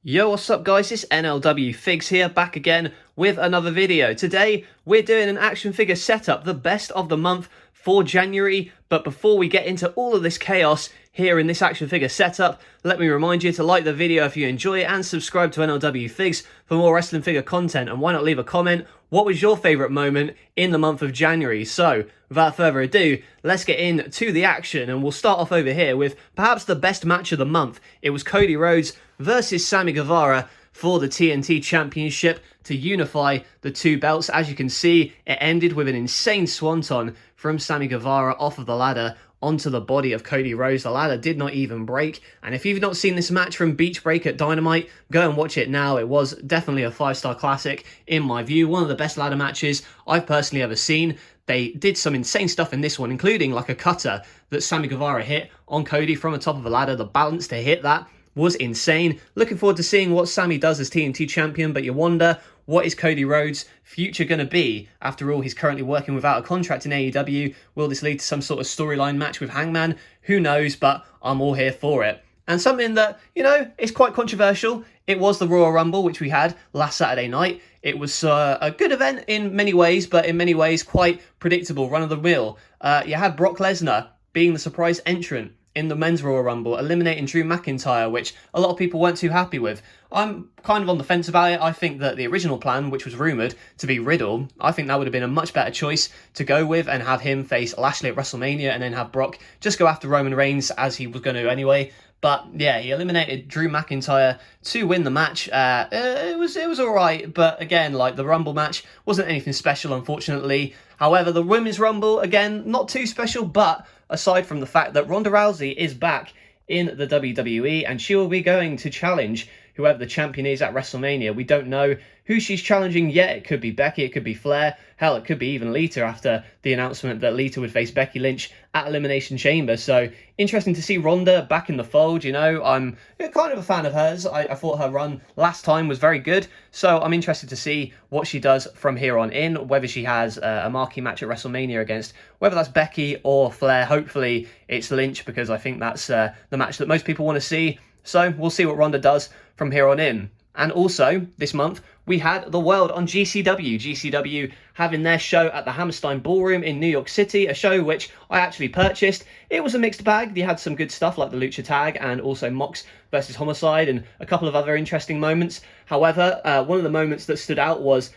Yo, what's up guys, it's NLW Figs here, back again with another video. Today, we're doing an action figure setup, the best of the month for January. But before we get into all of this chaos here in this action figure setup, let me remind you to like the video if you enjoy it and subscribe to NLW Figs for more wrestling figure content. And why not leave a comment? What was your favourite moment in the month of January? So, without further ado, let's get into the action, and we'll start off over here with perhaps the best match of the month. It was Cody Rhodes versus Sammy Guevara for the TNT Championship to unify the two belts. As you can see, it ended with an insane swanton from Sammy Guevara off of the ladder onto the body of Cody Rhodes. The ladder did not even break, and if you've not seen this match from Beach Break at Dynamite, go and watch it now. It was definitely a 5-star classic in my view, one of the best ladder matches I've personally ever seen. They did some insane stuff in this one, including like a cutter that Sammy Guevara hit on Cody from the top of a ladder. The balance to hit that was insane. Looking forward to seeing what Sammy does as TNT champion, but you wonder, what is Cody Rhodes' future going to be? After all, he's currently working without a contract in AEW. Will this lead to some sort of storyline match with Hangman? Who knows, but I'm all here for it. And something that, you know, is quite controversial. It was the Royal Rumble, which we had last Saturday night. It was a good event in many ways, but in many ways quite predictable, run-of-the-mill. You had Brock Lesnar being the surprise entrant in the men's Royal Rumble, eliminating Drew McIntyre, which a lot of people weren't too happy with. I'm kind of on the fence about it. I think that the original plan, which was rumoured to be Riddle, I think that would have been a much better choice to go with and have him face Lashley at WrestleMania and then have Brock just go after Roman Reigns as he was going to anyway. But yeah, he eliminated Drew McIntyre to win the match. It was all right, but again, like the Rumble match wasn't anything special, unfortunately. However, the Women's Rumble, again, not too special, but aside from the fact that Ronda Rousey is back in the WWE and she will be going to challenge whoever the champion is at WrestleMania. We don't know who she's challenging yet. It could be Becky, it could be Flair, hell, it could be even Lita after the announcement that Lita would face Becky Lynch at Elimination Chamber. So, interesting to see Ronda back in the fold, you know. I'm kind of a fan of hers. I thought her run last time was very good, so I'm interested to see what she does from here on in, whether she has a marquee match at WrestleMania against, whether that's Becky or Flair. Hopefully it's Lynch, because I think that's the match that most people want to see. So we'll see what Ronda does from here on in. And also, this month, we had the world on GCW. GCW having their show at the Hammerstein Ballroom in New York City, a show which I actually purchased. It was a mixed bag. You had some good stuff like the Lucha Tag and also Mox versus Homicide and a couple of other interesting moments. However, one of the moments that stood out was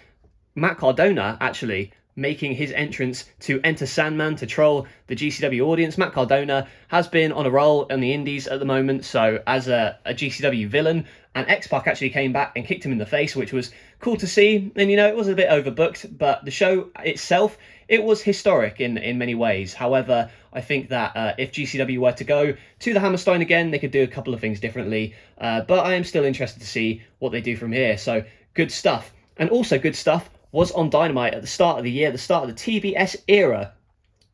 Matt Cardona, actually, making his entrance to Enter Sandman to troll the GCW audience. Matt Cardona has been on a roll in the indies at the moment, so as a GCW villain, and X-Pac actually came back and kicked him in the face, which was cool to see. And, you know, it was a bit overbooked, but the show itself, it was historic in many ways. However, I think that if GCW were to go to the Hammerstein again, they could do a couple of things differently, but I am still interested to see what they do from here. So, good stuff. And also good stuff was on Dynamite at the start of the year, the start of the TBS era.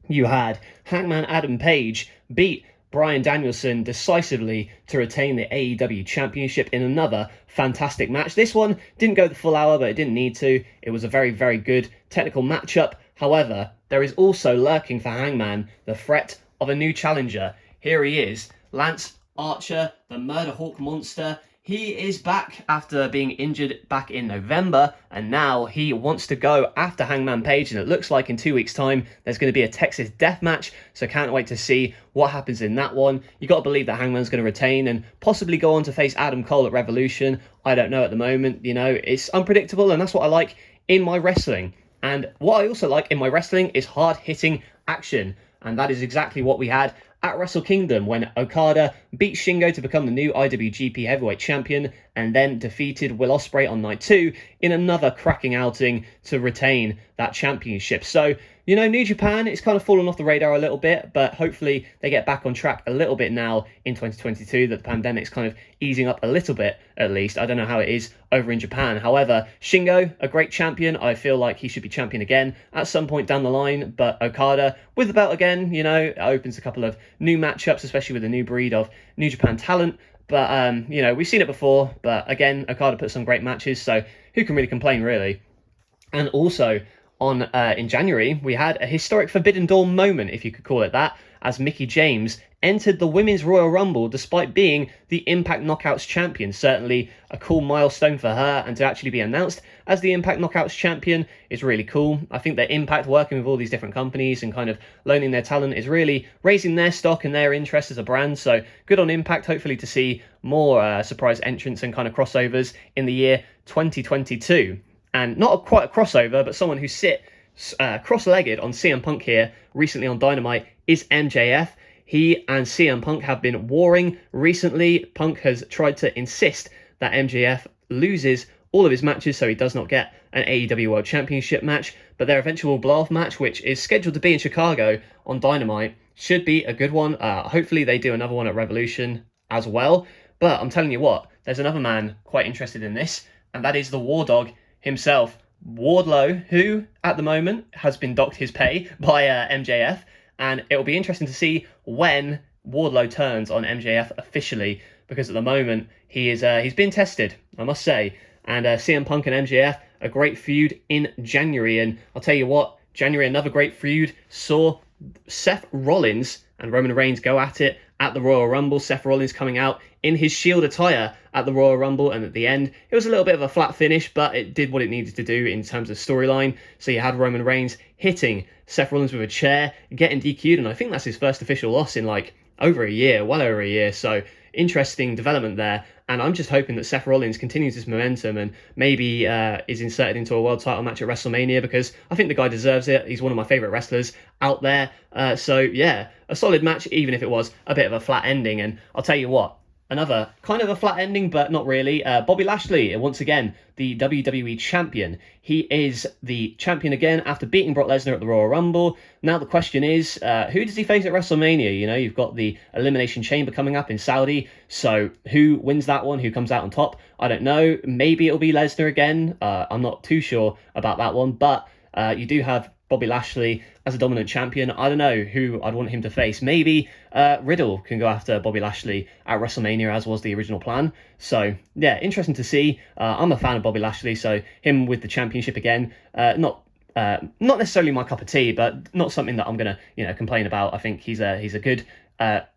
You had Hangman Adam Page beat Bryan Danielson decisively to retain the AEW Championship in another fantastic match. This one didn't go the full hour, but it didn't need to. It was a very, very good technical matchup. However, there is also lurking for Hangman the threat of a new challenger. Here he is, Lance Archer, the Murder Hawk Monster. He is back after being injured back in November, and now he wants to go after Hangman Page, and it looks like in 2 weeks' time there's going to be a Texas death match, so can't wait to see what happens in that one. You got to believe that Hangman's going to retain and possibly go on to face Adam Cole at Revolution. I don't know at the moment, you know, it's unpredictable, and that's what I like in my wrestling. And what I also like in my wrestling is hard-hitting action, and that is exactly what we had at Wrestle Kingdom when Okada beat Shingo to become the new IWGP Heavyweight Champion and then defeated Will Ospreay on night 2 in another cracking outing to retain that championship. So, you know, New Japan, it's kind of fallen off the radar a little bit, but hopefully they get back on track a little bit now in 2022, that the pandemic's kind of easing up a little bit, at least. I don't know how it is over in Japan. However, Shingo, a great champion. I feel like he should be champion again at some point down the line, but Okada, with the belt again, you know, it opens a couple of new matchups, especially with a new breed of New Japan talent. But, you know, we've seen it before, but again, Okada put some great matches, so who can really complain, really? And also, on in January, we had a historic Forbidden Door moment, if you could call it that, as Mickie James entered the Women's Royal Rumble despite being the Impact Knockouts champion. Certainly a cool milestone for her, and to actually be announced as the Impact Knockouts champion is really cool. I think that Impact, working with all these different companies and kind of loaning their talent, is really raising their stock and their interest as a brand. So good on Impact, hopefully to see more surprise entrants and kind of crossovers in the year 2022. And not quite a crossover, but someone who sit cross-legged on CM Punk here recently on Dynamite is MJF. He and CM Punk have been warring recently. Punk has tried to insist that MJF loses all of his matches so he does not get an AEW World Championship match, but their eventual blow-off match, which is scheduled to be in Chicago on Dynamite, should be a good one. Hopefully they do another one at Revolution as well. But I'm telling you what, there's another man quite interested in this, and that is the War Dog himself, Wardlow, who at the moment has been docked his pay by MJF, and it'll be interesting to see when Wardlow turns on MJF officially, because at the moment he's been tested, I must say. And CM Punk and MJF, a great feud in January, and I'll tell you what, January, another great feud, saw Seth Rollins and Roman Reigns go at it at the Royal Rumble. Seth Rollins coming out in his Shield attire at the Royal Rumble, and at the end it was a little bit of a flat finish, but it did what it needed to do in terms of storyline. So you had Roman Reigns hitting Seth Rollins with a chair, getting DQ'd, and I think that's his first official loss in like over a year, well over a year. So interesting development there, and I'm just hoping that Seth Rollins continues this momentum and maybe is inserted into a world title match at WrestleMania, because I think the guy deserves it. He's one of my favourite wrestlers out there. So yeah, a solid match, even if it was a bit of a flat ending. And I'll tell you what, another kind of a flat ending, but not really. Bobby Lashley, once again, the WWE champion. He is the champion again after beating Brock Lesnar at the Royal Rumble. Now the question is, who does he face at WrestleMania? You know, you've got the Elimination Chamber coming up in Saudi. So who wins that one? Who comes out on top? I don't know. Maybe it'll be Lesnar again. I'm not too sure about that one. But you do have Bobby Lashley as a dominant champion. I don't know who I'd want him to face. Maybe Riddle can go after Bobby Lashley at WrestleMania, as was the original plan. So yeah, interesting to see. I'm a fan of Bobby Lashley, so him with the championship again, not necessarily my cup of tea, but not something that I'm gonna complain about. I think he's a good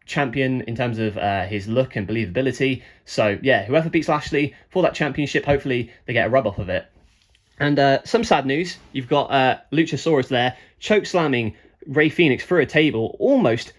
champion in terms of his look and believability. So yeah, whoever beats Lashley for that championship, hopefully they get a rub off of it. And some sad news, you've got Luchasaurus there, choke slamming Rey Fenix through a table, almost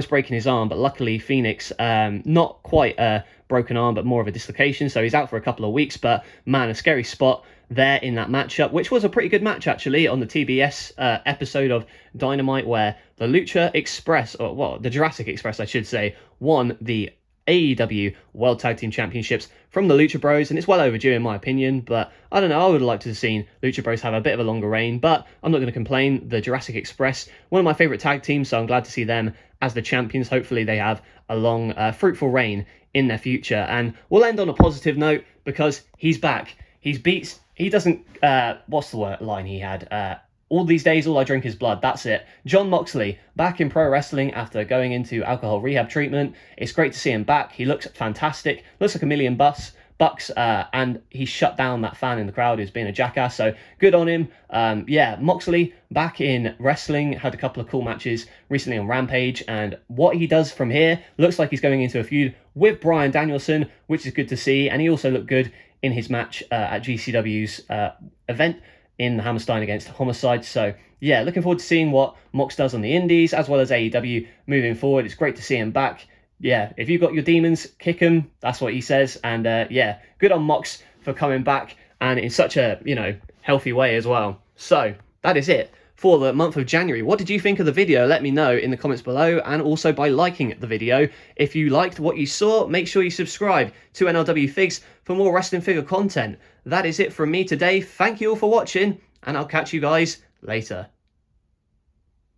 breaking his arm, but luckily Fenix, not quite a broken arm, but more of a dislocation, so he's out for a couple of weeks. But man, a scary spot there in that matchup, which was a pretty good match actually on the TBS episode of Dynamite, where the Lucha Express, or well, the Jurassic Express I should say, won the AEW World Tag Team Championships from the Lucha Bros, and it's well overdue in my opinion. But I don't know, I would have liked to have seen Lucha Bros have a bit of a longer reign, but I'm not going to complain. The Jurassic Express, one of my favourite tag teams, so I'm glad to see them as the champions. Hopefully they have a long, fruitful reign in their future. And we'll end on a positive note, because he's back. He doesn't, what's the line he had? All these days, all I drink is blood. That's it. Jon Moxley, back in pro wrestling after going into alcohol rehab treatment. It's great to see him back. He looks fantastic. Looks like $1 million bucks. And he shut down that fan in the crowd who's being a jackass. So good on him. Yeah, Moxley back in wrestling. Had a couple of cool matches recently on Rampage. And what he does from here looks like he's going into a feud with Bryan Danielson, which is good to see. And he also looked good in his match at GCW's event in Hammerstein against Homicide. So yeah, looking forward to seeing what Mox does on the indies as well as AEW moving forward. It's great to see him back. Yeah, if you've got your demons, kick them. That's what he says. And yeah, good on Mox for coming back, and in such a healthy way as well. So that is it for the month of January. What did you think of the video? Let me know in the comments below, and also by liking the video. If you liked what you saw, make sure you subscribe to NLW Figs for more wrestling figure content. That is it from me today. Thank you all for watching, and I'll catch you guys later.